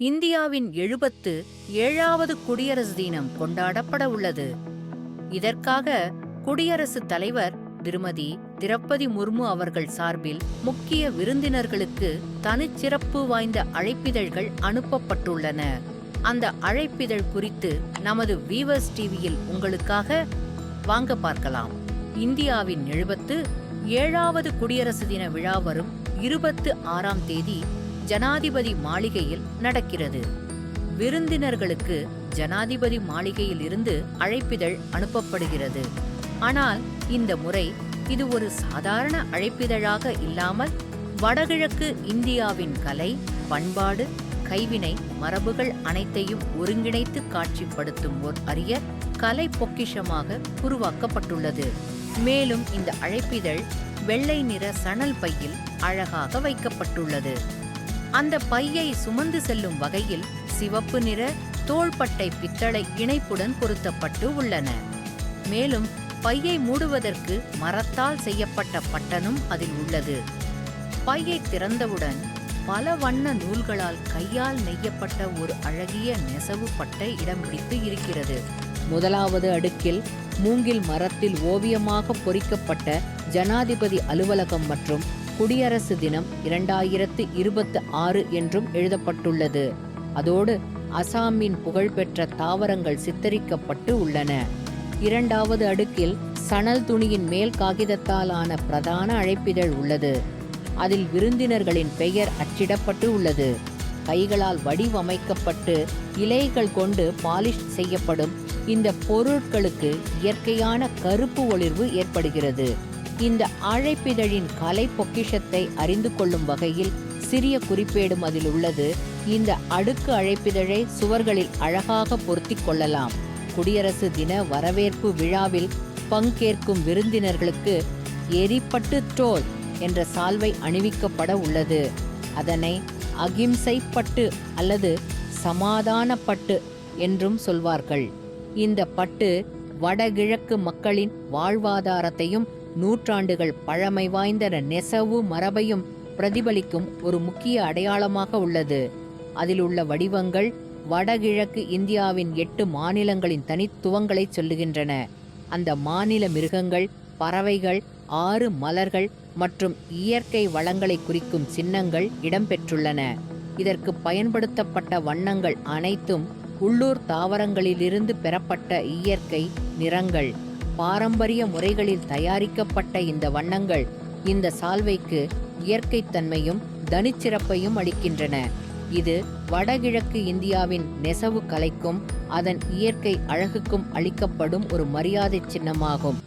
இந்தியாவின் 77வது குடியரசு தினம் கொண்டாடப்பட உள்ளது. இதற்காக குடியரசுத் தலைவர் திருமதி திரௌபதி முர்மு அவர்கள் சார்பில் முக்கிய விருந்தினர்களுக்கு தனிச்சிறப்பு வாய்ந்த அழைப்பிதழ்கள் அனுப்பப்பட்டுள்ளன. அந்த அழைப்பிதழ் குறித்து நமது வீவர்ஸ் டிவியில் உங்களுக்காக வாங்க பார்க்கலாம். இந்தியாவின் 77வது குடியரசு தின விழா வரும் 26ஆம் தேதி ஜனாதிபதி மாளிகையில் நடக்கிறது. விருந்தினர்களுக்கு ஜனாதிபதி மாளிகையில் இருந்து அழைப்பிதழ் அனுப்பப்படுகிறது. ஆனால் இந்த முறை இது ஒரு சாதாரண அழைப்பிதழாக இல்லாமல் வடகிழக்கு இந்தியாவின் கலை, பண்பாடு, கைவினை, மரபுகள் அனைத்தையும் ஒருங்கிணைத்து காட்சிப்படுத்தும் ஓர் அரிய கலை பொக்கிஷமாக உருவாக்கப்பட்டுள்ளது. மேலும் இந்த அழைப்பிதழ் வெள்ளை நிற சணல் பையில் அழகாக வைக்கப்பட்டுள்ளது. அந்த பையை சுமந்து செல்லும் வகையில் சிவப்பு நிற தோள்பட்டை பித்தளை இணைப்புடன் பொருத்தப்பட்டு உள்ளன. மேலும் பையை மூடுவதற்கு மரத்தால் செய்யப்பட்ட பட்டனும் அதில் உள்ளது. பையை திறந்தவுடன் பல வண்ண நூல்களால் கையால் நெய்யப்பட்ட ஒரு அழகிய நெசவு பட்டை இடம் பிடித்து இருக்கிறது. முதலாவது அடுக்கில் மூங்கில் மரத்தில் ஓவியமாக பொறிக்கப்பட்ட ஜனாதிபதி அலுவலகம் மற்றும் குடியரசு தினம் 2026 என்றும் எழுதப்பட்டுள்ளது. அதோடு அசாமின் புகழ்பெற்ற தாவரங்கள் சித்தரிக்கப்பட்டு உள்ளன. இரண்டாவது அடுக்கில் சணல் துணியின் மேல் காகிதத்தால் ஆன பிரதான அழைப்பிதழ் உள்ளது. அதில் விருந்தினர்களின் பெயர் அச்சிடப்பட்டு உள்ளது. கைகளால் வடிவமைக்கப்பட்டு இலைகள் கொண்டு பாலிஷ் செய்யப்படும் இந்த பொருட்களுக்கு இயற்கையான கருப்பு ஒளிர்வு ஏற்படுகிறது. இந்த அழைப்பிதழின் கலை பொக்கிஷத்தை அறிந்து கொள்ளும் வகையில் சிறிய குறிப்பேடும் அதில் உள்ளது. இந்த அடுக்கு அழைப்பிதழை சுவர்களில் அழகாக பொருத்திக் கொள்ளலாம். குடியரசு தின வரவேற்பு விழாவில் பங்கேற்கும் விருந்தினர்களுக்கு எரிப்பட்டு டோல் என்ற சால்வை அணிவிக்கப்பட உள்ளது. அதனை அகிம்சை பட்டு அல்லது சமாதான பட்டு என்றும் சொல்வார்கள். இந்த பட்டு வடகிழக்கு மக்களின் வாழ்வாதாரத்தையும் நூற்றாண்டுகள் பழமை வாய்ந்த நெசவு மரபையும் பிரதிபலிக்கும் ஒரு முக்கிய அடையாளமாக உள்ளது. அதில் உள்ள வடிவங்கள் வடகிழக்கு இந்தியாவின் 8 மாநிலங்களின் தனித்துவங்களை சொல்லுகின்றன. அந்த மாநில மிருகங்கள், பறவைகள், 6 மலர்கள் மற்றும் இயற்கை வளங்களை குறிக்கும் சின்னங்கள் இடம்பெற்றுள்ளன. இதற்கு பயன்படுத்தப்பட்ட வண்ணங்கள் அனைத்தும் உள்ளூர் தாவரங்களிலிருந்து பெறப்பட்ட இயற்கை நிறங்கள். பாரம்பரிய முறைகளில் தயாரிக்கப்பட்ட இந்த வண்ணங்கள் இந்த சால்வைக்கு இயற்கைத்தன்மையும் தனிச்சிறப்பையும் அளிக்கின்றன. இது வடகிழக்கு இந்தியாவின் நெசவு கலைக்கும் அதன் இயற்கை அழகுக்கும் அளிக்கப்படும் ஒரு மரியாதை சின்னமாகும்.